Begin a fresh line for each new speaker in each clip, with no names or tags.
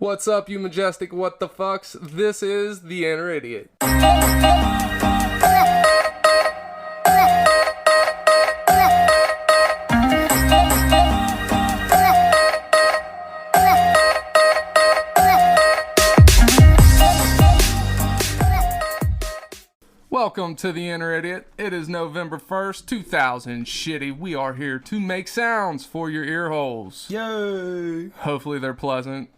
What's up, you majestic what the fucks? This is the Inner Idiot. Welcome to the Inner Idiot. It is November 1st, 2000. Shitty. We are here to make sounds for your ear holes.
Yay!
Hopefully they're pleasant.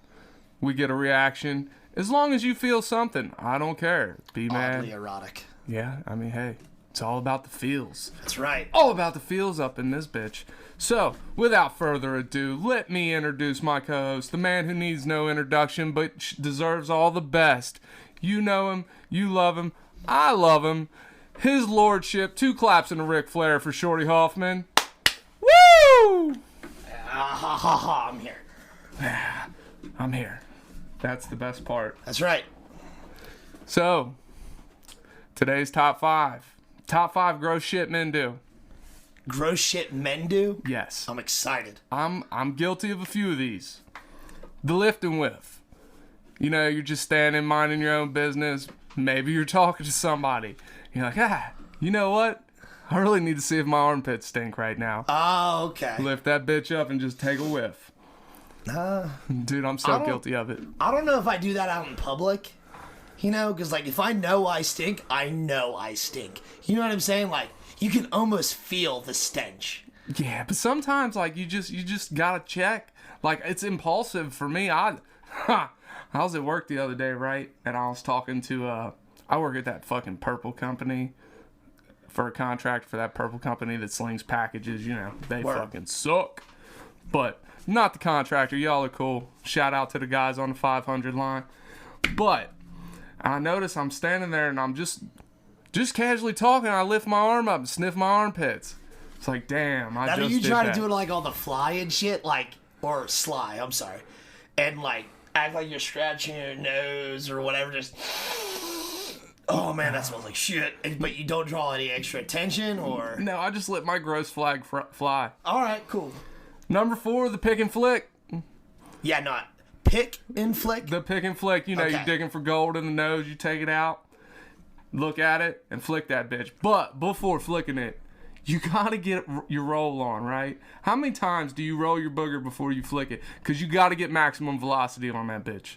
We get a reaction. As long as you feel something, I don't care. Be mad.
Oddly erotic.
Yeah, I mean, hey, it's all about the feels.
That's right.
All about the feels up in this bitch. So, without further ado, let me introduce my co-host, the man who needs no introduction but deserves all the best. You know him, you love him, I love him. His lordship, 2 claps and a Ric Flair for Shorty Hoffman. Woo!
I'm here.
I'm here. That's the best part.
That's right.
So, today's top 5. Top 5 gross shit men do.
Gross shit men do?
Yes.
I'm excited.
I'm guilty of a few of these. The lifting with. You know, you're just standing, minding your own business. Maybe you're talking to somebody. You're like, you know what? I really need to see if my armpits stink right now.
Oh, okay.
Lift that bitch up and just take a whiff. Dude, I'm so guilty of it.
I don't know if I do that out in public. You know, because, like, if I know I stink, I know I stink. You know what I'm saying? Like, you can almost feel the stench.
Yeah, but sometimes, like, you just gotta check. Like, it's impulsive for me. I was at work the other day, right? And I was talking to, I work at that fucking purple company for a contract for that purple company that slings packages. You know, they fucking suck. But not the contractor. Y'all are cool. Shout out to the guys on the 500 line. But I notice I'm standing there and I'm just casually talking. I lift my arm up and sniff my armpits. It's like, damn, I just did that.
You try to do it like on the fly and shit, like, or sly, I'm sorry. And, like, act like you're scratching your nose or whatever, just, oh man, that smells like shit. But you don't draw any extra attention, or?
No, I just let my gross flag fly.
Alright, cool.
Number 4, the pick and flick.
Yeah, not pick and flick?
The pick and flick, you know, you're digging for gold in the nose, you take it out, look at it, and flick that bitch. But before flicking it, you gotta get your roll on, right? How many times do you roll your booger before you flick it? Because you gotta get maximum velocity on that bitch.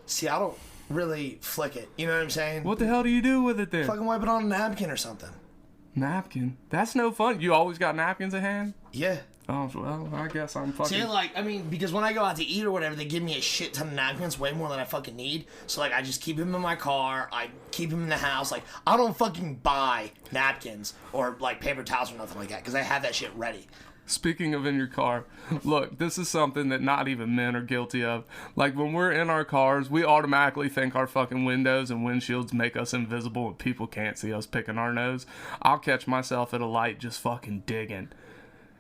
See, I don't really flick it. You know what I'm saying?
What the hell do you do with it then?
Fucking wipe it on a napkin or something.
Napkin? That's no fun. You always got napkins at hand?
Yeah.
Oh, well, I guess I'm fucking...
See, like, I mean, because when I go out to eat or whatever, they give me a shit ton of napkins, way more than I fucking need. So, like, I just keep them in my car. I keep them in the house. Like, I don't fucking buy napkins or, like, paper towels or nothing like that because I have that shit ready.
Speaking of in your car, look, this is something that not even men are guilty of. Like, when we're in our cars, we automatically think our fucking windows and windshields make us invisible and people can't see us picking our nose. I'll catch myself at a light just fucking digging.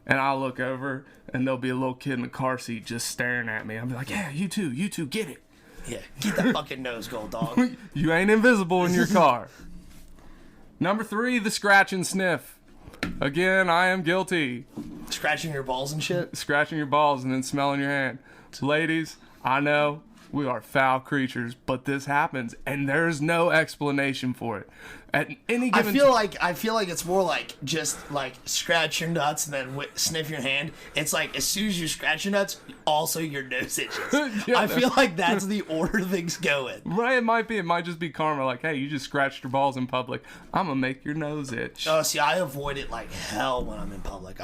And I'll look over, and there'll be a little kid in the car seat just staring at me. I'll be like, yeah, you too, get it.
Yeah, get that fucking nose gold, dog.
You ain't invisible in your car. Number 3, the scratch and sniff. Again, I am guilty.
Scratching your balls and shit?
Scratching your balls and then smelling your hand. Ladies, I know we are foul creatures, but this happens, and there's no explanation for it. At any given
I feel like it's more like just like scratch your nuts and then sniff your hand. It's like as soon as you scratch your nuts, also your nose itches. Yeah, I feel like that's the order things go in.
Right, it might be. It might just be karma. Like, hey, you just scratched your balls in public. I'm gonna make your nose itch.
Oh, see, I avoid it like hell when I'm in public.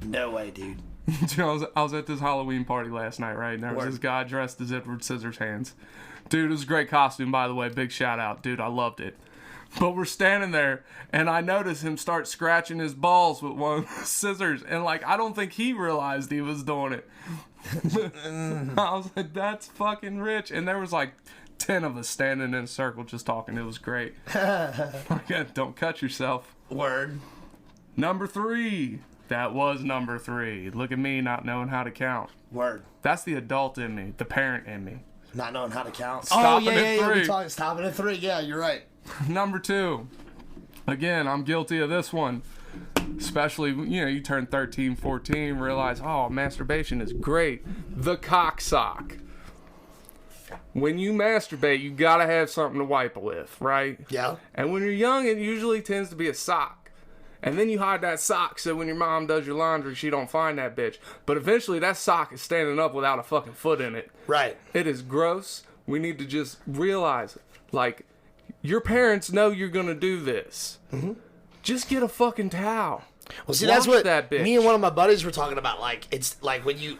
No way, dude.
You know, I was at this Halloween party last night, right? And there was this guy dressed as Edward Scissorhands. Dude, it was a great costume, by the way. Big shout out. Dude, I loved it. But we're standing there, and I noticed him start scratching his balls with one of the scissors. And, like, I don't think he realized he was doing it. I was like, that's fucking rich. And there was, like, 10 of us standing in a circle just talking. It was great. Don't cut yourself.
Word.
Number 3. That was number 3. Look at me not knowing how to count.
Word.
That's the adult in me, the parent in me.
Not knowing how to count.
Stopping at 3.
Stopping at 3. Yeah, you're right.
Number 2. Again, I'm guilty of this one. Especially, you know, you turn 13, 14, realize, oh, masturbation is great. The cock sock. when you masturbate, you gotta have something to wipe with, right?
Yeah.
And when you're young, it usually tends to be a sock. And then you hide that sock so when your mom does your laundry, she don't find that bitch. But eventually that sock is standing up without a fucking foot in it.
Right.
It is gross. We need to just realize, like, your parents know you're gonna do this. Mm-hmm. Just get a fucking towel.
Well, see,
Wash
that's what
that bitch.
Me and one of my buddies were talking about. Like, it's like when you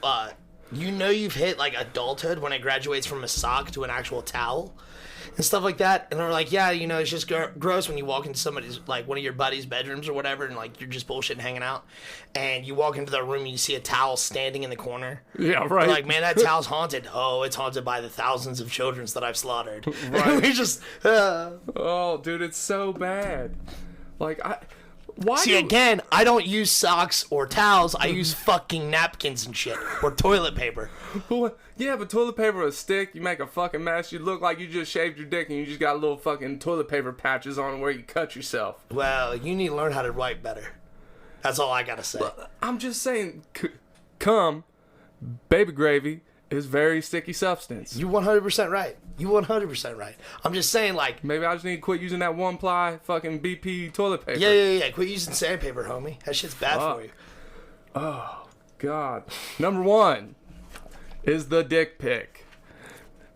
you've hit like adulthood when it graduates from a sock to an actual towel and stuff like that. And they're like, yeah, it's just gross when you walk into somebody's, like, one of your buddies' bedrooms or whatever, and like you're just bullshitting, hanging out, and you walk into their room and you see a towel standing in the corner.
Yeah, right.
You're like, man, that towel's haunted. Oh, it's haunted by the thousands of children that I've slaughtered.
Right.
We just
oh, dude, it's so bad. Like,
again, I don't use socks or towels. I use fucking napkins and shit. Or toilet paper.
Yeah, but toilet paper with a stick, you make a fucking mess. You look like you just shaved your dick and you just got little fucking toilet paper patches on where you cut yourself.
Well, you need to learn how to wipe better. That's all I gotta say.
I'm just saying, cum, baby gravy, is very sticky substance.
You 100% right. You 100% right. I'm just saying, like...
Maybe I just need to quit using that one-ply fucking BP toilet paper.
Yeah. Quit using sandpaper, homie. That shit's bad for you.
Oh, God. Number 1 is the dick pic.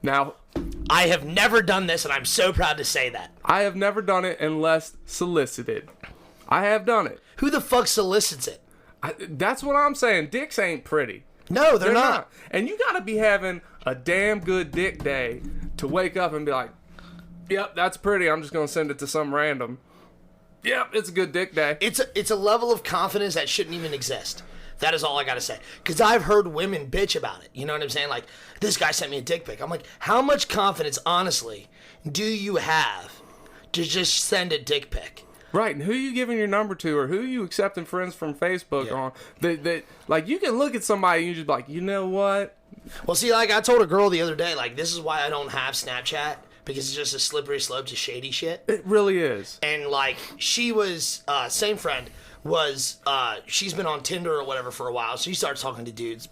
Now...
I have never done this, and I'm so proud to say that.
I have never done it unless solicited. I have done it.
Who the fuck solicits it?
That's what I'm saying. Dicks ain't pretty.
No, they're not.
And you gotta be having a damn good dick day to wake up and be like, yep, that's pretty. I'm just gonna send it to some random. Yep, it's a good dick day.
It's a level of confidence that shouldn't even exist. That is all I gotta say. Because I've heard women bitch about it. You know what I'm saying? Like, this guy sent me a dick pic. I'm like, how much confidence, honestly, do you have to just send a dick pic?
Right, and who you giving your number to, or who you accepting friends from Facebook on? That like, you can look at somebody and you just be like, you know what?
Well, see, like, I told a girl the other day, like, this is why I don't have Snapchat, because it's just a slippery slope to shady shit.
It really is.
And, like, she was, same friend, was, she's been on Tinder or whatever for a while, so she starts talking to dudes,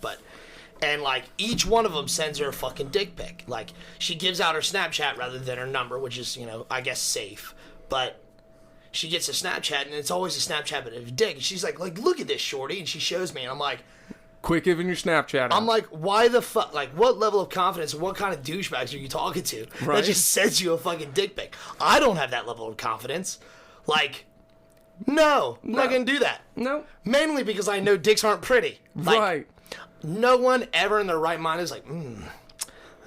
and, like, each one of them sends her a fucking dick pic. Like, she gives out her Snapchat rather than her number, which is, I guess safe, but... She gets a Snapchat, and it's always a Snapchat of a dick. And she's like, look at this, Shorty. And she shows me, and I'm like...
Quit giving your Snapchat out.
I'm like, why the fuck? Like, what level of confidence, what kind of douchebags are you talking to that just sends you a fucking dick pic? I don't have that level of confidence. Like, no. I'm not going to do that.
No.
Mainly because I know dicks aren't pretty. Like,
right.
No one ever in their right mind is like,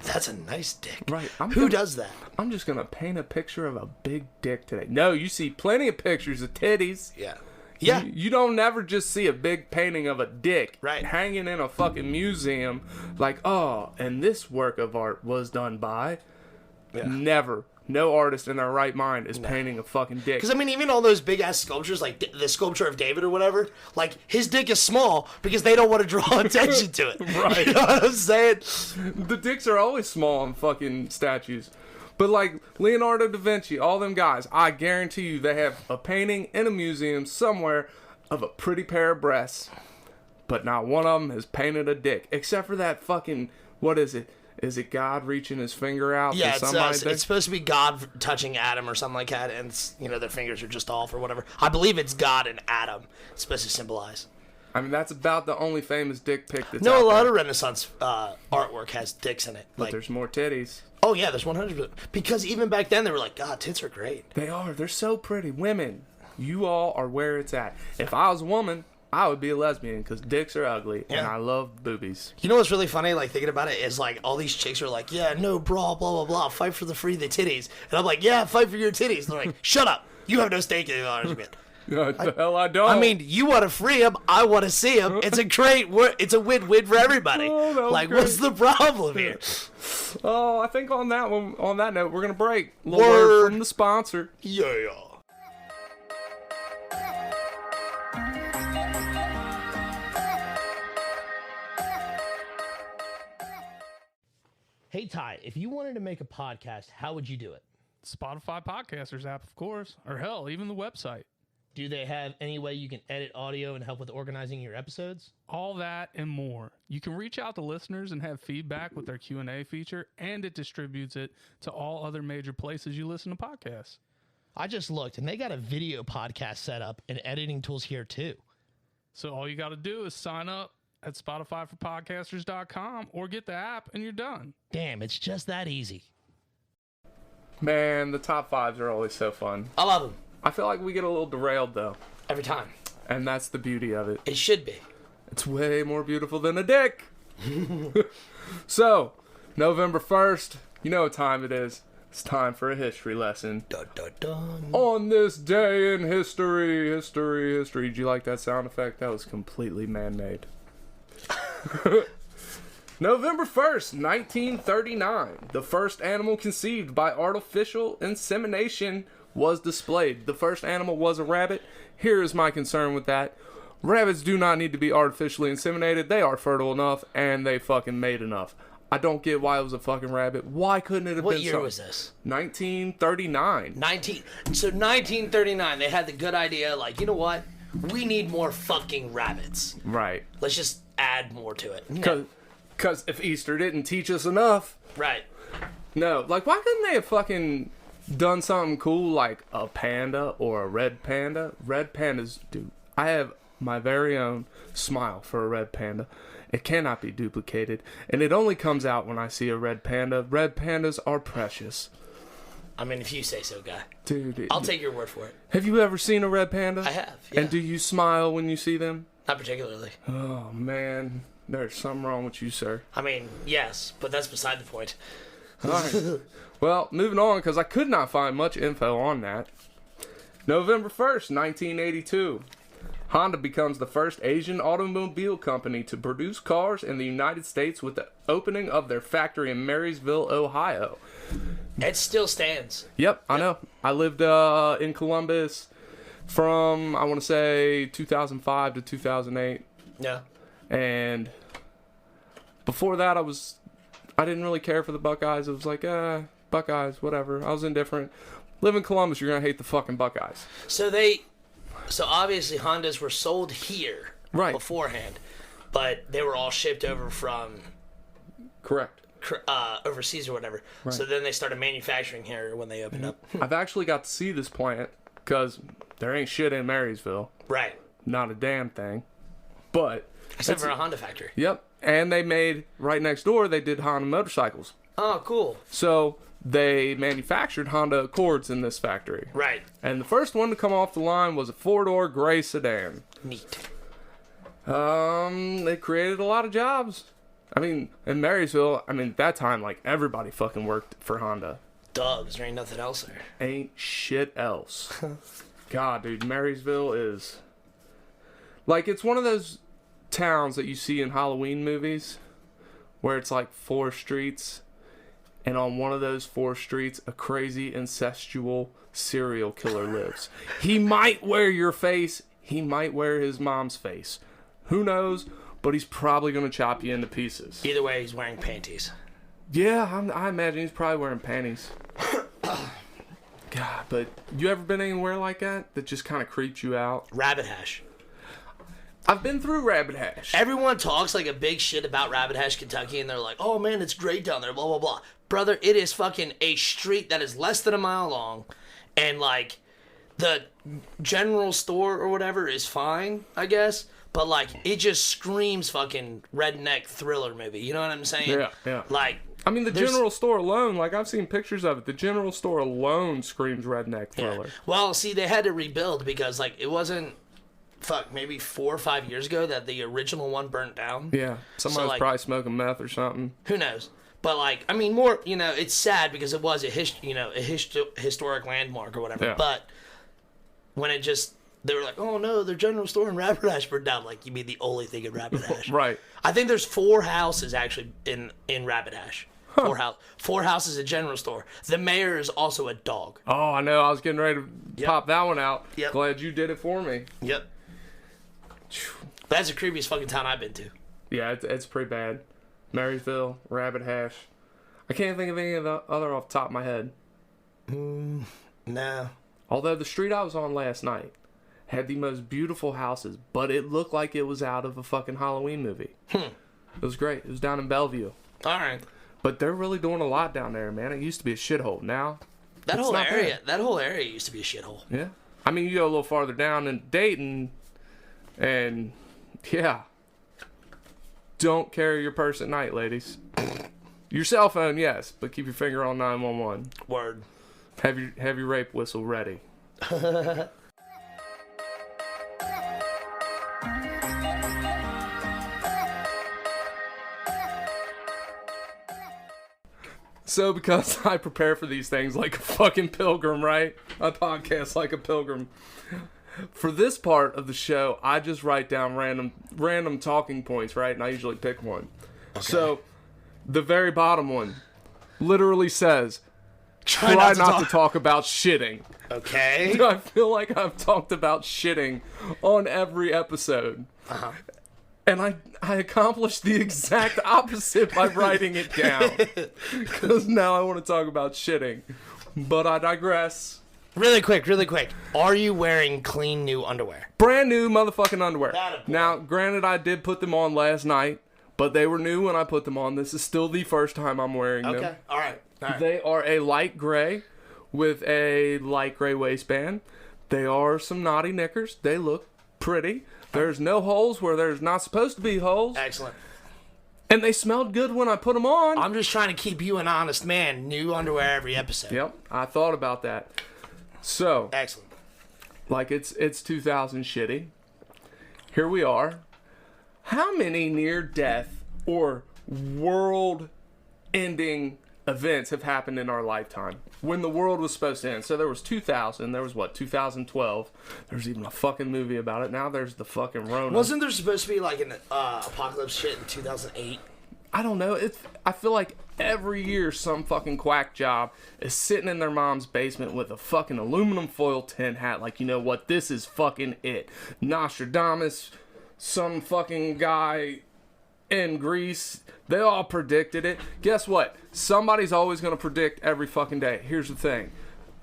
that's a nice dick.
Right.
Who does that?
I'm just going to paint a picture of a big dick today. No, you see plenty of pictures of titties.
Yeah. Yeah.
You don't never just see a big painting of a dick hanging in a fucking museum like, oh, and this work of art was done by. Yeah. Never. No artist in their right mind is painting a fucking dick.
Because, I mean, even all those big-ass sculptures, like the sculpture of David or whatever, like, his dick is small because they don't want to draw attention to it.
Right.
You know what I'm saying?
The dicks are always small in fucking statues. But, like, Leonardo da Vinci, all them guys, I guarantee you they have a painting in a museum somewhere of a pretty pair of breasts. But not one of them has painted a dick. Except for that fucking, what is it? Is it God reaching his finger out?
Yeah, it's supposed to be God touching Adam or something like that, and their fingers are just off or whatever. I believe it's God and Adam. It's supposed to symbolize.
I mean, that's about the only famous dick pic that's
No,
out
a lot
there.
of Renaissance artwork has dicks in it.
But there's more titties.
Oh, yeah, there's 100%. Because even back then, they were like, God, tits are great.
They are. They're so pretty. Women, you all are where it's at. If I was a woman, I would be a lesbian because dicks are ugly, and I love boobies.
You know what's really funny, like, thinking about it, is, like, all these chicks are like, yeah, no bra, blah, blah, blah, fight for the titties. And I'm like, yeah, fight for your titties. And they're like, shut up. You have no stake in the argument.
The hell I don't.
I mean, you want to free him, I want to see him. It's a win-win for everybody.
Oh,
like, what's the problem here?
Oh, I think on that note, we're going to break. A little word from the sponsor.
Yeah. Hey, Ty, if you wanted to make a podcast, how would you do it?
Spotify Podcasters app, of course. Or hell, even the website.
Do they have any way you can edit audio and help with organizing your episodes?
All that and more. You can reach out to listeners and have feedback with their Q&A feature, and it distributes it to all other major places you listen to podcasts.
I just looked, and they got a video podcast set up and editing tools here, too.
So all you got to do is sign up at spotifyforpodcasters.com or get the app, and you're done.
Damn, it's just that easy.
Man, the top fives are always so fun.
I love them.
I feel like we get a little derailed, though.
Every time.
And that's the beauty of it.
It should be.
It's way more beautiful than a dick. So, November 1st, you know what time it is. It's time for a history lesson.
Dun, dun, dun.
On this day in history. Did you like that sound effect? That was completely man-made. November 1st, 1939. The first animal conceived by artificial insemination was displayed. The first animal was a rabbit. Here is my concern with that. Rabbits do not need to be artificially inseminated. They are fertile enough, and they fucking made enough. I don't get why it was a fucking rabbit. Why couldn't it have been
What year was this?
1939.
1939, they had the good idea, like, you know what? We need more fucking rabbits.
Right.
Let's just add more to it.
Because if Easter didn't teach us enough.
Right.
No. Like, why couldn't they have fucking done something cool like a panda or a red panda? Red pandas, dude. I have my very own smile for a red panda. It cannot be duplicated, and it only comes out when I see a red panda. Red pandas are precious.
I mean, if you say so, guy.
Dude.
I'll take your word for it.
Have you ever seen a red panda?
I have, yeah.
And do you smile when you see them?
Not particularly.
Oh, man. There's something wrong with you, sir.
I mean, yes, but that's beside the point.
All right. Well, moving on, because I could not find much info on that. November 1st, 1982. Honda becomes the first Asian automobile company to produce cars in the United States with the opening of their factory in Marysville, Ohio.
It still stands.
Yep, I know. I lived in Columbus from, I want to say, 2005 to 2008.
Yeah.
And before that, I didn't really care for the Buckeyes. It was like, Buckeyes, whatever. I was indifferent. Live in Columbus, you're going to hate the fucking Buckeyes.
So obviously Hondas were sold here beforehand, but they were all shipped over from
Correct.
Overseas or whatever.
Right.
So then they started manufacturing here when they opened up.
I've actually got to see this plant because there ain't shit in Marysville.
Right.
Not a damn thing. But
except for a Honda factory.
Yep. And they made, right next door, they did Honda motorcycles.
Oh, cool.
So they manufactured Honda Accords in this factory.
Right.
And the first one to come off the line was a four-door gray sedan.
Neat.
They created a lot of jobs. I mean, in Marysville, at that time, like, everybody fucking worked for Honda.
Duh, there ain't nothing else there.
Ain't shit else. God, dude, Marysville is... Like, it's one of those towns that you see in Halloween movies where it's like 4 streets, and on one of those 4 streets, a crazy incestual serial killer lives. He might wear your face. He might wear his mom's face. Who knows? But he's probably going to chop you into pieces.
Either way, he's wearing panties.
Yeah, I imagine he's probably wearing panties. God, but you ever been anywhere like that just kind of creeps you out?
Rabbit Hash.
I've been through Rabbit Hash.
Everyone talks like a big shit about Rabbit Hash, Kentucky, and they're like, oh man, it's great down there, blah, blah, blah. Brother, it is fucking a street that is less than a mile long, and like, the general store or whatever is fine, I guess, but like, it just screams fucking redneck thriller movie, you know what I'm saying?
Yeah, yeah.
Like,
the general store alone, like, I've seen pictures of it, the general store alone screams redneck thriller.
Yeah. Well, see, they had to rebuild because, like, it wasn't, maybe 4 or 5 years ago that the original one burnt down.
Yeah, somebody was probably smoking meth or something.
Who knows? But, like, more, it's sad because it was a historic landmark or whatever. Yeah. But when they were like, oh no, their general store in Rabbit Hash burned down. Like, you mean the only thing in Rabbit Hash?
Right.
I think there's 4 houses actually in Rabbit Hash. Huh. 4 houses, a general store. The mayor is also a dog.
Oh, I know. I was getting ready to pop that one out.
Yep.
Glad you did it for me.
Yep. That's the creepiest fucking town I've been to.
Yeah, it's pretty bad. Marysville, Rabbit Hash. I can't think of any of the other off the top of my head.
No.
Although the street I was on last night had the most beautiful houses, but it looked like it was out of a fucking Halloween movie. It was great. It was down in Bellevue.
All right.
But they're really doing a lot down there, man. It used to be a shithole. Now,
That
it's
whole
not
area,
bad.
used to be a shithole.
Yeah. I mean, you go a little farther down in Dayton, and yeah. Don't carry your purse at night, ladies. Your cell phone, yes, but keep your finger on 911.
Word.
Have your rape whistle ready. So, because I prepare for these things like a fucking pilgrim, right? I podcast like a pilgrim. For this part of the show, I just write down random talking points, right? And I usually pick one. Okay. So, the very bottom one literally says, try not to talk about shitting.
Okay.
I feel like I've talked about shitting on every episode.
Uh-huh.
And I accomplished the exact opposite by writing it down. Because now I want to talk about shitting. But I digress.
Really quick. Are you wearing clean new underwear?
Brand new motherfucking underwear.
Attaboy.
Now, granted, I did put them on last night, but they were new when I put them on. This is still the first time I'm wearing them.
Okay. All right.
They are a light gray with a light gray waistband. They are some naughty knickers. They look pretty. There's no holes where there's not supposed to be holes.
Excellent.
And they smelled good when I put them on.
I'm just trying to keep you an honest man. New underwear every episode.
Yep, I thought about that. So,
Excellent.
like it's 2000 shitty. Here we are. How many near-death or world-ending events have happened in our lifetime when the world was supposed to end? So there was 2000, there was 2012, there's even a fucking movie about it. Now there's the fucking Rona.
Wasn't there supposed to be like an apocalypse shit in 2008?
I don't know. I feel like every year some fucking quack job is sitting in their mom's basement with a fucking aluminum foil tin hat like, you know what, this is fucking it. Nostradamus, some fucking guy in Greece, they all predicted it. Guess what? Somebody's always going to predict every fucking day. Here's the thing.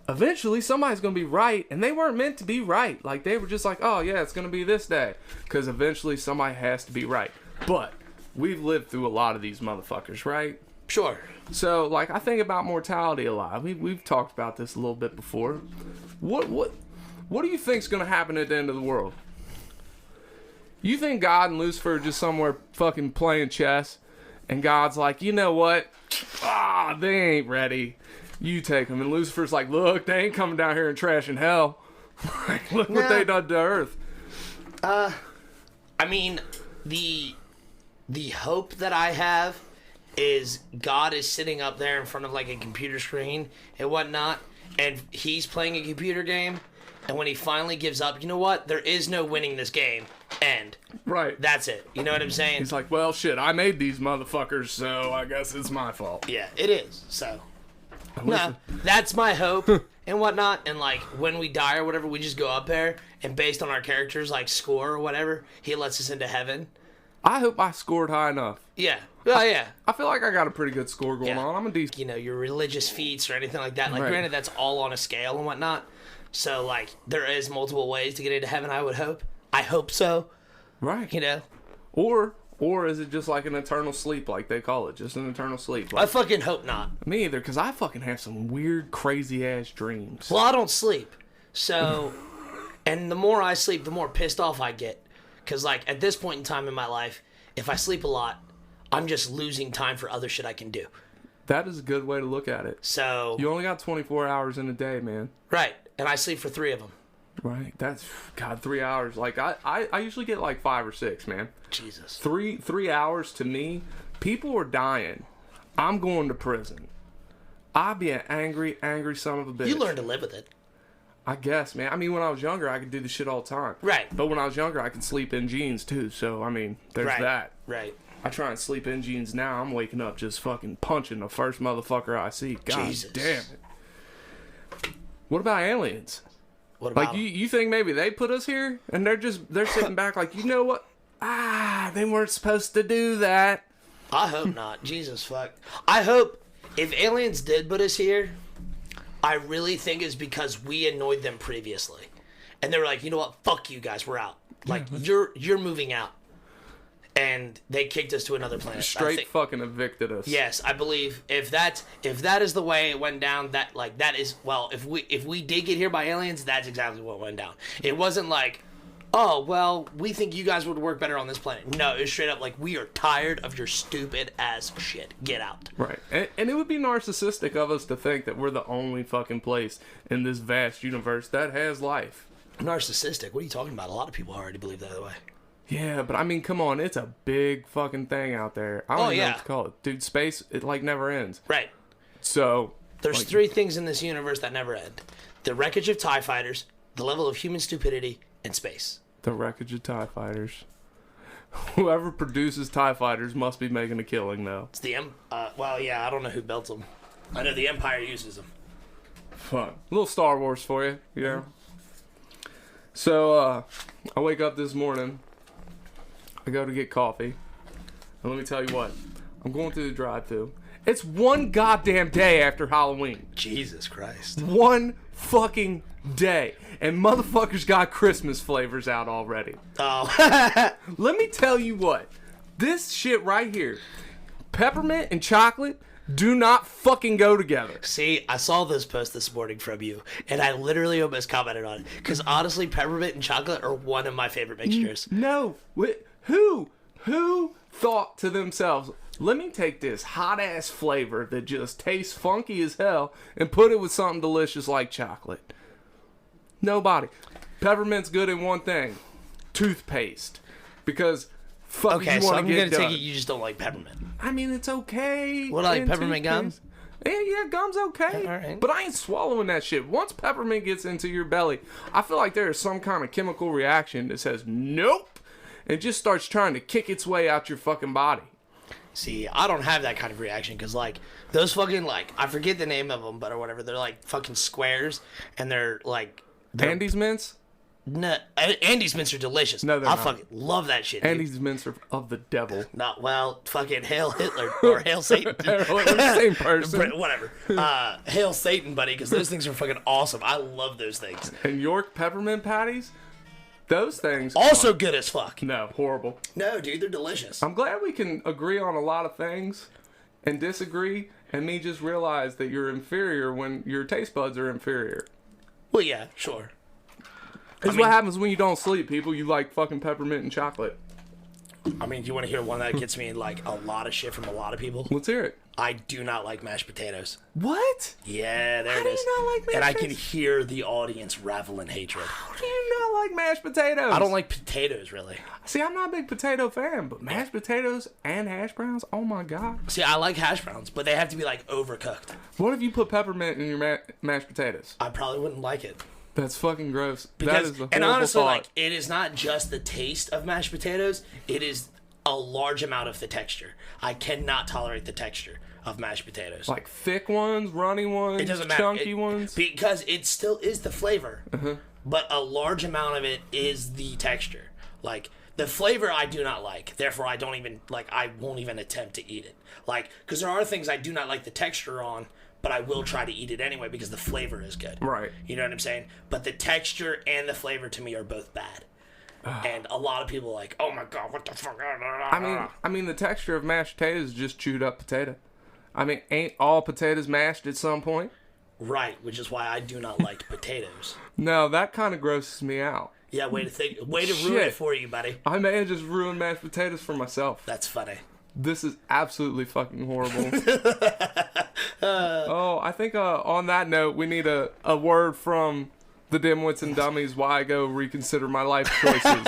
Eventually, somebody's going to be right, and they weren't meant to be right. Like, they were just like, oh, yeah, it's going to be this day. Because eventually, somebody has to be right. But we've lived through a lot of these motherfuckers, right?
Sure.
So, like, I think about mortality a lot. We've talked about this a little bit before. What do you think's going to happen at the end of the world? You think God and Lucifer are just somewhere fucking playing chess, and God's like, you know what? They ain't ready. You take them. And Lucifer's like, look, they ain't coming down here and trashing hell. Like, look what they done to Earth.
I mean, the hope that I have is God is sitting up there in front of like a computer screen and whatnot, and he's playing a computer game, and when he finally gives up, you know what? There is no winning this game. End.
Right.
That's it. You know what I'm saying?
He's like, well, shit, I made these motherfuckers, so I guess it's my fault.
Yeah, it is. So, no, that's my hope and whatnot. And like when we die or whatever, we just go up there, and based on our characters, like score or whatever, he lets us into heaven.
I hope I scored high enough.
Yeah. Oh, yeah.
I feel like I got a pretty good score going on. I'm a decent.
You know, your religious feats or anything like that. Like, granted, that's all on a scale and whatnot. So, like, there is multiple ways to get into heaven, I would hope. I hope so.
Right.
You know?
Or is it just like an eternal sleep, like they call it? Just an eternal sleep. Like,
I fucking hope not.
me either, because I fucking have some weird, crazy-ass dreams.
Well, I don't sleep. So, and the more I sleep, the more pissed off I get. Because, like, at this point in time in my life, if I sleep a lot, I'm just losing time for other shit I can do.
That is a good way to look at it.
So...
You only got 24 hours in a day, man.
Right. And I sleep for 3 of them.
Right. That's, God, 3 hours. Like, I usually get like 5 or 6, man.
Jesus.
3 hours to me, people are dying. I'm going to prison. I'd be an angry, angry son of a bitch.
You learn to live with it.
I guess, man. I mean, when I was younger, I could do this shit all the time.
Right.
But when I was younger, I could sleep in jeans, too. So, I mean, there's that.
Right.
I try and sleep in jeans now. I'm waking up just fucking punching the first motherfucker I see. God
Jesus.
damn it. What about aliens?
What about
Like, you think maybe they put us here? And they're sitting back like, you know what? They weren't supposed to do that.
I hope not. Jesus fuck. I hope if aliens did put us here, I really think it's because we annoyed them previously. and they were like, you know what, fuck you guys, we're out. Like, you're moving out. And they kicked us to another planet.
Straight fucking evicted us.
Yes, I believe if that is the way it went down, that is, well, if we did get here by aliens, that's exactly what went down. It wasn't like, oh, well, we think you guys would work better on this planet. No, it was straight up like, we are tired of your stupid ass shit. Get out.
Right. And it would be narcissistic of us to think that we're the only fucking place in this vast universe that has life.
Narcissistic? What are you talking about? A lot of people already believe that way.
Yeah, but I mean, come on, it's a big fucking thing out there. I don't even know what to call it. Dude, space, it like never ends.
Right.
So...
There's
like,
3 things in this universe that never end. The wreckage of TIE fighters, the level of human stupidity, and space.
The wreckage of TIE fighters. Whoever produces TIE fighters must be making a killing, though.
It's the well, yeah, I don't know who built them. I know the Empire uses them.
Fun. A little Star Wars for you, you know? So, I wake up this morning. I go to get coffee. And let me tell you what. I'm going through the drive-thru. It's one goddamn day after Halloween.
Jesus Christ.
One fucking day. And motherfuckers got Christmas flavors out already.
Oh.
Let me tell you what. This shit right here. Peppermint and chocolate do not fucking go together.
See, I saw this post this morning from you, and I literally almost commented on it. Because honestly, peppermint and chocolate are one of my favorite mixtures.
No. Who thought to themselves, let me take this hot-ass flavor that just tastes funky as hell and put it with something delicious like chocolate? Nobody. Peppermint's good in one thing. Toothpaste. Because, fuck,
okay,
you
so
want
I'm
to
going
get
to
done.
take it you just don't like peppermint.
I mean, it's okay.
What, like peppermint gum?
Yeah, gum's okay.
All right.
But I ain't swallowing that shit. Once peppermint gets into your belly, I feel like there is some kind of chemical reaction that says, nope, and just starts trying to kick its way out your fucking body.
See, I don't have that kind of reaction, because, like, those fucking, like, I forget the name of them, but or whatever, they're, like, fucking squares, and they're, like...
Andes Mints?
No, Andes Mints are delicious.
No, they're
I
not.
fucking love that shit, dude.
Andes Mints are of the devil.
Not, well, fucking Hail Hitler, or Hail Satan.
Same person.
Whatever. Hail Satan, buddy, because those things are fucking awesome. I love those things.
And York peppermint patties? Those things...
Also good as fuck.
No, horrible.
No, dude, they're delicious.
I'm glad we can agree on a lot of things and disagree, and me just realize that you're inferior when your taste buds are inferior.
Well, yeah, sure.
It's what happens when you don't sleep, people. You like fucking peppermint and chocolate.
I mean, do you want to hear one that gets me, like, a lot of shit from a lot of people?
Let's hear it.
I do not like mashed potatoes.
What?
Yeah, there
How
it
do
is.
you not like mashed
And I can
potatoes?
hear the audience ravel in hatred.
How do you not like mashed potatoes?
I don't like potatoes, really.
See, I'm not a big potato fan, but mashed potatoes and hash browns, oh my god.
See, I like hash browns, but they have to be, like, overcooked.
What if you put peppermint in your mashed potatoes?
I probably wouldn't like it.
That's fucking gross.
Because,
that is a horrible
and honestly,
thought.
like, it is not just the taste of mashed potatoes, it is a large amount of the texture. I cannot tolerate the texture of mashed potatoes.
Like thick ones, runny ones,
It doesn't matter.
chunky ones.
Because it still is the flavor, but a large amount of it is the texture. Like, the flavor I do not like, therefore I don't even, like, I won't even attempt to eat it. Like, because there are things I do not like the texture on, but I will try to eat it anyway because the flavor is good.
Right.
You know what I'm saying? But the texture and the flavor to me are both bad. And a lot of people are like, oh my god, what the fuck?
I mean, the texture of mashed potatoes is just chewed up potato. I mean, ain't all potatoes mashed at some point?
Right, which is why I do not like potatoes.
No, that kind of grosses me out.
Yeah, way to ruin
Shit.
it for you, buddy.
I may have just ruined mashed potatoes for myself.
That's funny.
This is absolutely fucking horrible. Oh, I think on that note, we need a word from the Dimwits and Dummies while I go reconsider my life choices.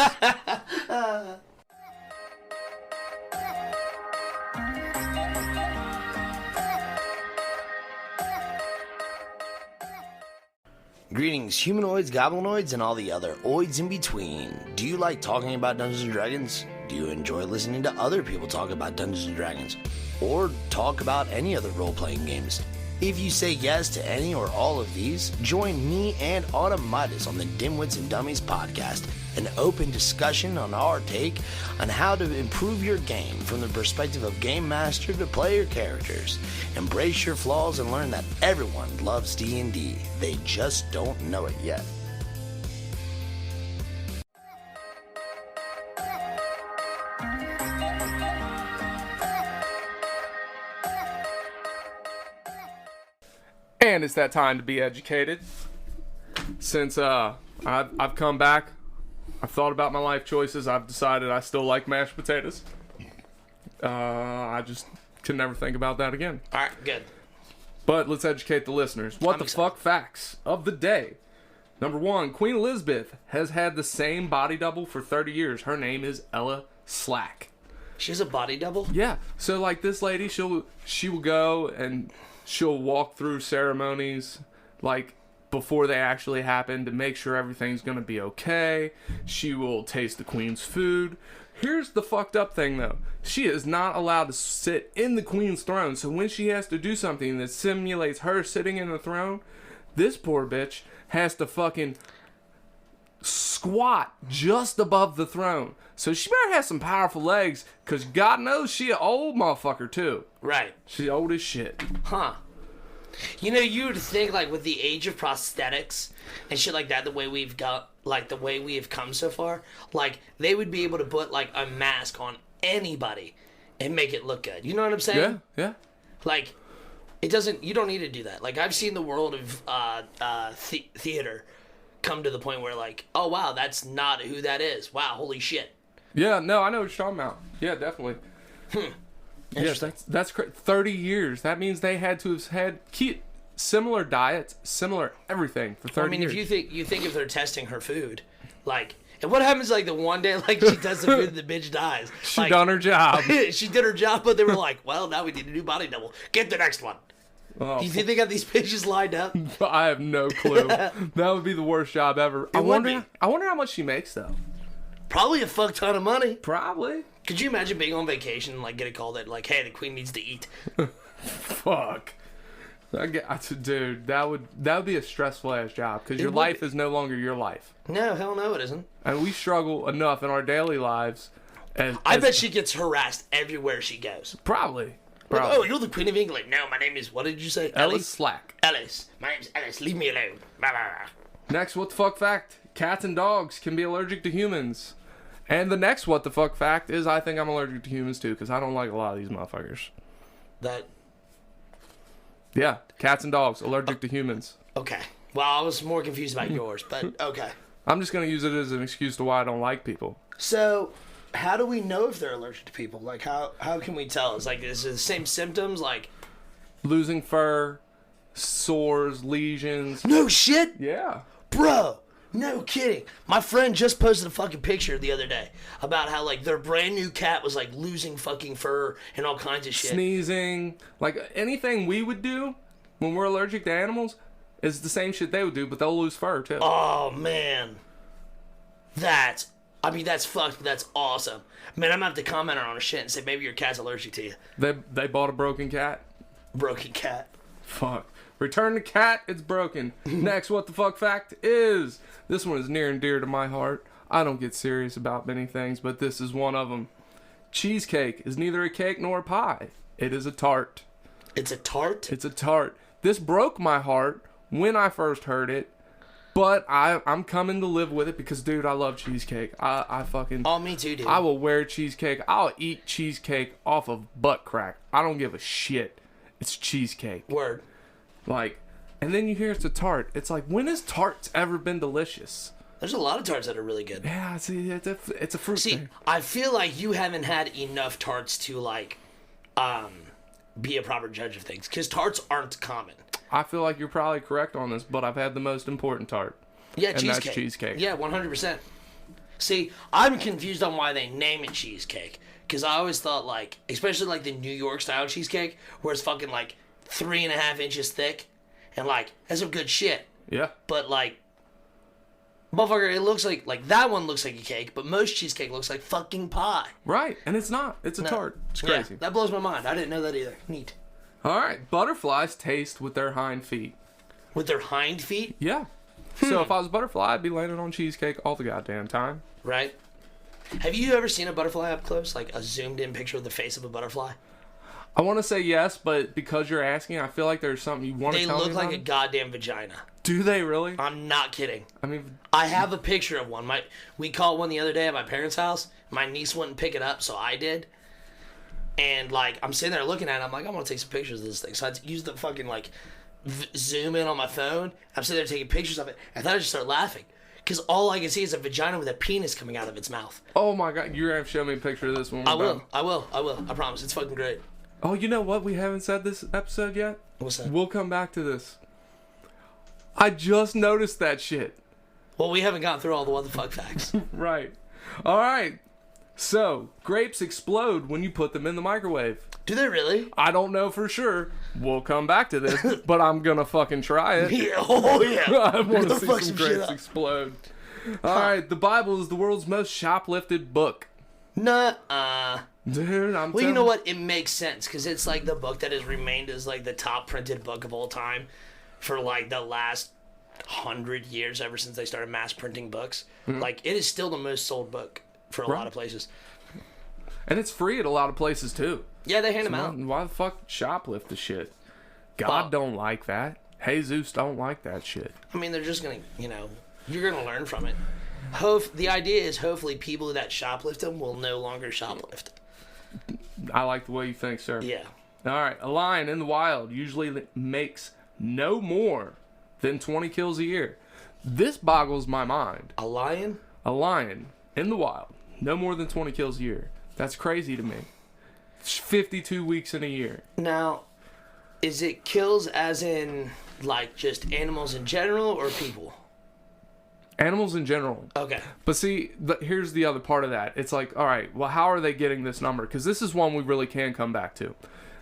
Greetings, humanoids, goblinoids, and all the other oids in between. Do you like talking about Dungeons & Dragons? Do you enjoy listening to other people talk about Dungeons & Dragons? Or talk about any other role-playing games? If you say yes to any or all of these, join me and Autumn Midas on the Dimwits and Dummies podcast, an open discussion on our take on how to improve your game from the perspective of game master to player characters. Embrace your flaws and learn that everyone loves D&D. They just don't know it yet.
And it's that time to be educated. Since I've come back, I've thought about my life choices. I've decided I still like mashed potatoes. I just can never think about that again.
All right, good.
But let's educate the listeners. What the fuck facts of the day? Number 1, Queen Elizabeth has had the same body double for 30 years. Her name is Ella Slack.
She has a body double?
Yeah. So like this lady, she will go and she'll walk through ceremonies like before they actually happen to make sure everything's going to be okay. She will taste the queen's food. Here's the fucked up thing though. She is not allowed to sit in the queen's throne. So when she has to do something that simulates her sitting in the throne, this poor bitch has to fucking squat just above the throne. So she better have some powerful legs, because God knows she an old motherfucker too.
Right.
She's old as shit.
Huh. You know, you would think, like, with the age of prosthetics and shit like that, the way we have come so far, like, they would be able to put, like, a mask on anybody and make it look good. You know what I'm saying?
Yeah.
Like, you don't need to do that. Like, I've seen the world of theater come to the point where, like, oh, wow, that's not who that is. Wow, holy shit.
Yeah, no, I know what you're talking about. Yeah, definitely. Yes, that's 30 years. That means they had to have keep similar diets, similar everything for 30 years.
I mean, if you think if they're testing her food, like, and what happens like the one day like she does the food and the bitch dies?
She
like,
done her job.
She did her job, but they were like, well, now we need a new body double. Get the next one.
Oh,
Do you think they got these bitches lined up?
I have no clue. That would be the worst job ever. I wonder how much she makes though.
Probably a fuck ton of money.
Probably.
Could you imagine being on vacation and like get a call that like, hey, the queen needs to eat?
Fuck. Dude, that would be a stressful ass job because your life is no longer your life.
No, hell no, it isn't.
And we struggle enough in our daily lives.
I bet she gets harassed everywhere she goes.
Probably.
Like, oh, you're the Queen of England. No, my name is, what did you say?
Ella Slack.
Alice. My name's Alice. Leave me alone. Blah, blah, blah.
Next, what the fuck fact? Cats and dogs can be allergic to humans. And the next what the fuck fact is I think I'm allergic to humans too, because I don't like a lot of these motherfuckers. Yeah, cats and dogs, allergic to humans.
Okay. Well, I was more confused about yours, but okay.
I'm just going to use it as an excuse to why I don't like people.
So, how do we know if they're allergic to people? Like, how can we tell? Is it the same symptoms? Like,
losing fur, sores, lesions.
No shit?
Yeah.
Bro, no kidding. My friend just posted a fucking picture the other day about how, like, their brand new cat was, like, losing fucking fur and all kinds of shit.
Sneezing. Like, anything we would do when we're allergic to animals is the same shit they would do, but they'll lose fur, too.
Oh, man. That's fucked, but that's awesome. Man, I'm gonna have to comment on her shit and say maybe your cat's allergic to you.
They bought a broken cat?
Broken cat.
Fuck. Return the cat, it's broken. Next what the fuck fact is, this one is near and dear to my heart. I don't get serious about many things, but this is one of them. Cheesecake is neither a cake nor a pie. It is a tart.
It's a tart?
It's a tart. This broke my heart when I first heard it, but I'm coming to live with it because, dude, I love cheesecake. I fucking...
Oh, me too, dude.
I will wear cheesecake. I'll eat cheesecake off of butt crack. I don't give a shit. It's cheesecake.
Word.
Like, and then you hear it's a tart. It's like, when has tarts ever been delicious?
There's a lot of tarts that are really good.
Yeah, see, it's a fruit thing.
I feel like you haven't had enough tarts to, like, be a proper judge of things. Because tarts aren't common.
I feel like you're probably correct on this, but I've had the most important tart.
Yeah,
and
cheesecake.
That's cheesecake.
Yeah, 100%. See, I'm confused on why they name it cheesecake. Because I always thought, like, especially, like, the New York style cheesecake, where it's fucking, like, 3.5 inches thick. And, like, that's some good shit.
Yeah.
But, like, motherfucker, it looks like that one looks like a cake, but most cheesecake looks like fucking pie.
Right, and it's not. It's a tart. It's crazy.
Yeah, that blows my mind. I didn't know that either. Neat.
All right, butterflies taste with their hind feet.
With their hind feet?
Yeah. So if I was a butterfly, I'd be landing on cheesecake all the goddamn time.
Right. Have you ever seen a butterfly up close? Like a zoomed in picture of the face of a butterfly?
I want to say yes, but because you're asking, I feel like there's something you want to tell me
They look like
about.
a goddamn vagina.
Do they really?
I'm not kidding.
I mean,
I have a picture of one. We caught one the other day at my parents' house. My niece wouldn't pick it up, so I did. And, like, I'm sitting there looking at it. I'm like, I want to take some pictures of this thing. So I used the fucking, like, zoom in on my phone. I'm sitting there taking pictures of it. I thought I just started laughing. Because all I can see is a vagina with a penis coming out of its mouth.
Oh my god, you're gonna have to show me a picture of this one.
I will. I promise. It's fucking great.
Oh, you know what? We haven't said this episode yet?
What's that?
We'll come back to this. I just noticed that shit.
Well, we haven't gotten through all the what the fuck facts.
Right. All right. So, grapes explode when you put them in the microwave.
Do they really?
I don't know for sure. We'll come back to this, but I'm gonna fucking try it.
Yeah, oh yeah.
I want to see
fuck
some
some shit
grapes
up.
explode. All right, the Bible is the world's most shoplifted book.
Nuh-uh.
Dude, I'm
Well, you know what? It makes sense because it's like the book that has remained as like the top printed book of all time for like the last 100 years, ever since they started mass printing books. Like, it is still the most sold book for a lot of places.
And it's free at a lot of places too.
Yeah, they hand them out.
Why the fuck shoplift the shit? God
Well-
don't like that. Jesus don't like that shit.
I mean, they're just gonna, you're gonna learn from it. The idea is hopefully people that shoplift them will no longer shoplift.
I like the way you think, sir.
Yeah.
All right, a lion in the wild usually makes no more than 20 kills a year. This boggles my mind.
A lion?
A lion in the wild, no more than 20 kills a year. That's crazy to me. It's 52 weeks in a year.
Now, is it kills as in like just animals in general or people?
Animals in general.
Okay.
But see, here's the other part of that. It's like, all right, well, how are they getting this number? Because this is one we really can come back to.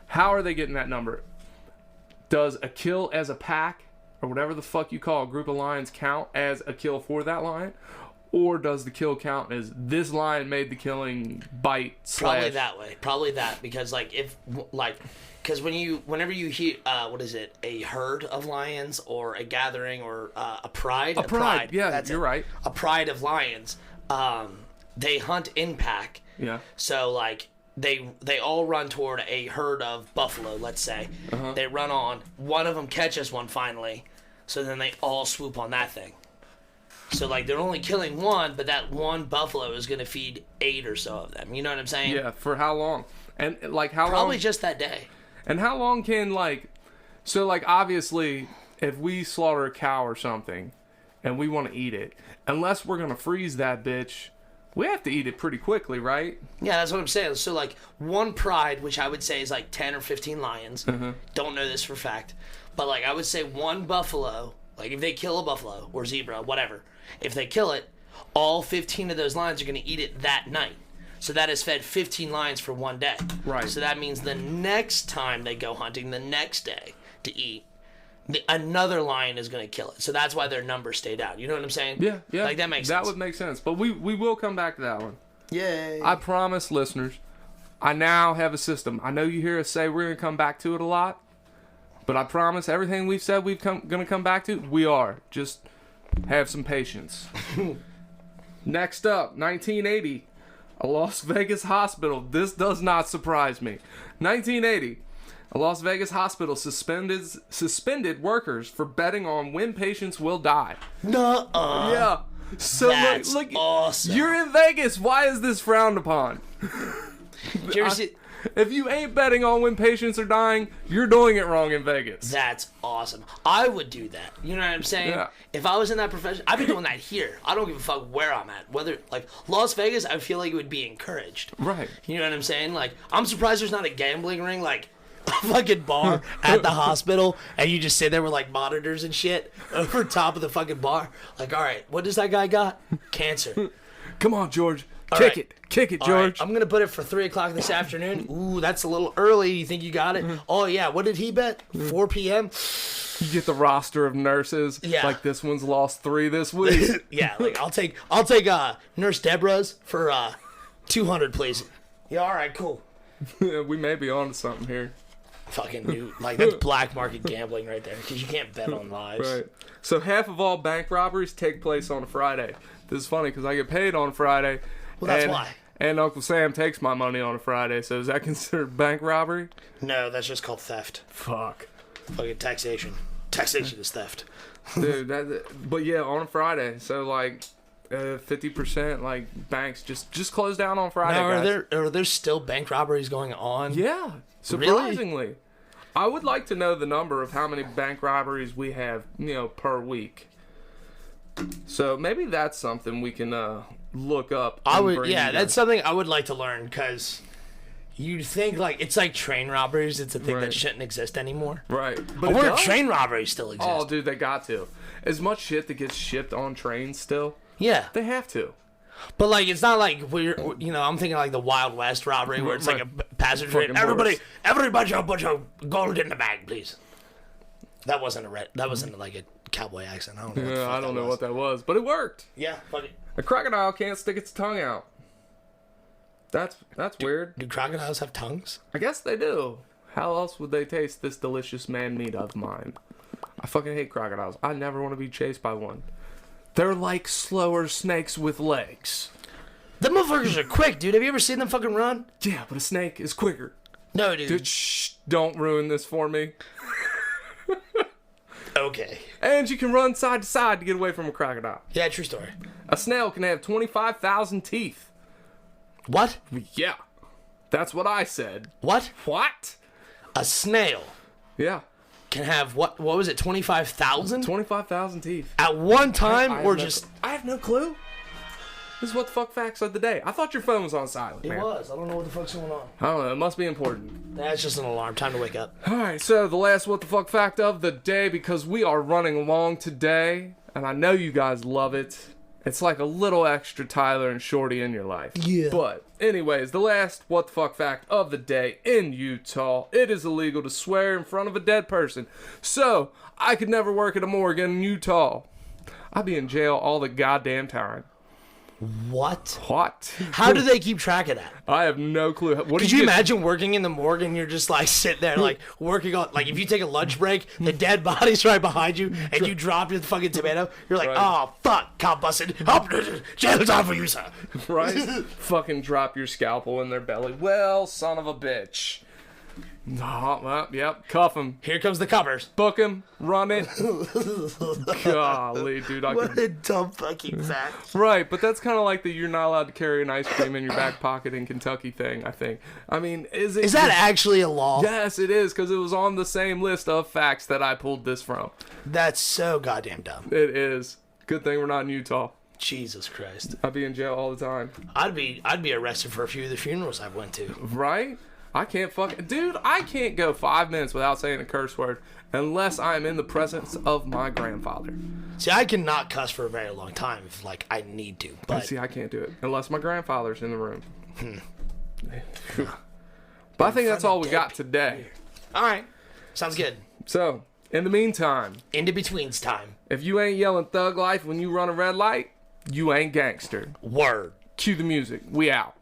How are they getting that number? Does a kill as a pack, or whatever the fuck you call a group of lions, count as a kill for that lion? Or does the kill count as this lion made the killing bite slash?
Probably that way. Probably that, because because whenever you hear a herd of lions or a gathering or a pride.
Yeah,
that's
you're right.
A pride of lions. They hunt in pack.
Yeah.
So like they all run toward a herd of buffalo. Let's say they run on. One of them catches one finally, so then they all swoop on that thing. So, like, they're only killing one, but that one buffalo is going to feed 8 or so of them. You know what I'm saying?
Yeah, for how long? And, like, how long?
Probably just that day.
And how long can, like... So, like, obviously, if we slaughter a cow or something, and we want to eat it, unless we're going to freeze that bitch, we have to eat it pretty quickly, right?
Yeah, that's what I'm saying. So, like, one pride, which I would say is, like, 10 or 15 lions. Don't know this for fact. But, like, I would say one buffalo, like, if they kill a buffalo or zebra, whatever... If they kill it, all 15 of those lions are going to eat it that night. So that has fed 15 lions for one day.
Right.
So that means the next time they go hunting, the next day to eat, another lion is going to kill it. So that's why their numbers stay down. You know what I'm saying?
Yeah.
Like, that makes sense.
That would make sense. But we will come back to that one.
Yay.
I promise, listeners, I now have a system. I know you hear us say we're going to come back to it a lot, but I promise everything we've said going to come back to, we are. Just... have some patience. Next up, 1980, a Las Vegas hospital. This does not surprise me. 1980, a Las Vegas hospital suspended workers for betting on when patients will die.
Nuh-uh.
Yeah. So
That's
look,
awesome.
You're in Vegas. Why is this frowned upon?
Did you ever see...
If you ain't betting on when patients are dying, you're doing it wrong in Vegas.
That's awesome. I would do that. You know what I'm saying?
Yeah.
If I was in that profession, I'd be doing that here. I don't give a fuck where I'm at. Whether, like, Las Vegas, I feel like it would be encouraged.
Right.
You know what I'm saying? Like, I'm surprised there's not a gambling ring, like, a fucking bar at the hospital, and you just sit there with, like, monitors and shit over top of the fucking bar. Like, all right, what does that guy got? Cancer.
Come on, George. Kick it,
All
George.
right, I'm gonna put it for 3 o'clock this afternoon. Ooh, that's a little early. You think you got it? Oh yeah. What did he bet? 4 p.m.
You get the roster of nurses.
Yeah.
Like this one's lost 3 this week.
Yeah. Like I'll take Nurse Deborah's for 200, please. Yeah. All right. Cool.
We may be on to something here.
Fucking new. Like that's black market gambling right there because you can't bet on lives.
Right. So half of all bank robberies take place on a Friday. This is funny because I get paid on a Friday.
Well, that's why.
And Uncle Sam takes my money on a Friday, so is that considered bank robbery?
No, that's just called theft.
Fuck.
Fucking taxation. Taxation is theft.
Dude, but yeah, on a Friday. So like 50%, like banks just close down on Friday.
Now,
guys.
are there still bank robberies going on?
Yeah, surprisingly. I would like to know the number of how many bank robberies we have, per week. So maybe that's something we can look up.
That's something I would like to learn, because you'd think, like, it's like train robberies. It's a thing that shouldn't exist anymore.
Right.
But I wonder if train robberies still exist.
Oh, dude, they got to. As much shit that gets shipped on trains still.
Yeah.
They have to.
But, like, it's not like I'm thinking like the Wild West robbery where it's like a passenger train. Everybody put your gold in the bag, please. That wasn't like a cowboy accent. I don't know.
I don't know what that was, but it worked.
Yeah, fuck it.
A crocodile can't stick its tongue out. That's weird.
Do crocodiles have tongues?
I guess they do. How else would they taste this delicious man meat of mine? I fucking hate crocodiles. I never want to be chased by one. They're like slower snakes with legs.
Them motherfuckers are quick, dude. Have you ever seen them fucking run?
Yeah, but a snake is quicker.
No, dude.
Dude, shh, don't ruin this for me.
Okay.
And you can run side to side to get away from a crocodile.
Yeah, true story.
A snail can have 25,000 teeth.
What?
Yeah. That's what I said.
What?
What?
A snail
Yeah.
can have, what was it, 25,000?
25,000 teeth.
At one time,
I have no clue. This is what the fuck facts of the day. I thought your phone was on silent, man.
It was. I don't know what the fuck's going on.
I don't know. It must be important.
That's just an alarm. Time to wake up.
All right, so the last what the fuck fact of the day, because we are running along today, and I know you guys love it. It's like a little extra Tyler and Shorty in your life.
Yeah.
But anyways, the last what the fuck fact of the day in Utah, it is illegal to swear in front of a dead person. So, I could never work at a morgue in Utah. I'd be in jail all the goddamn time.
What?
What?
How do they keep track of that?
I have no clue. What
Could you imagine working in the morgue and you're just like sitting there like working on, like if you take a lunch break, the dead body's right behind you and you drop your fucking tomato, you're like, oh fuck, cop busted. Jail time for you, sir.
Right? Fucking drop your scalpel in their belly. Well, son of a bitch. Yep, cuff him.
Here comes the covers.
Book him. Run it. Golly, dude.
What a dumb fucking fact.
Right, but that's kind of like the you're not allowed to carry an ice cream in your back pocket in Kentucky thing, I think. I mean, is
that actually a law?
Yes, it is, because it was on the same list of facts that I pulled this from.
That's so goddamn dumb.
It is. Good thing we're not in Utah.
Jesus Christ.
I'd be in jail all the time.
I'd be arrested for a few of the funerals I went to.
Right? I can't dude, I can't go 5 minutes without saying a curse word unless I am in the presence of my grandfather.
See, I cannot cuss for a very long time if, like, I need to. But
see, I can't do it unless my grandfather's in the room. But I think that's all we got today.
All right. Sounds good.
So, in the meantime,
In-betweens time.
if you ain't yelling thug life when you run a red light, you ain't gangster.
Word.
Cue the music. We out.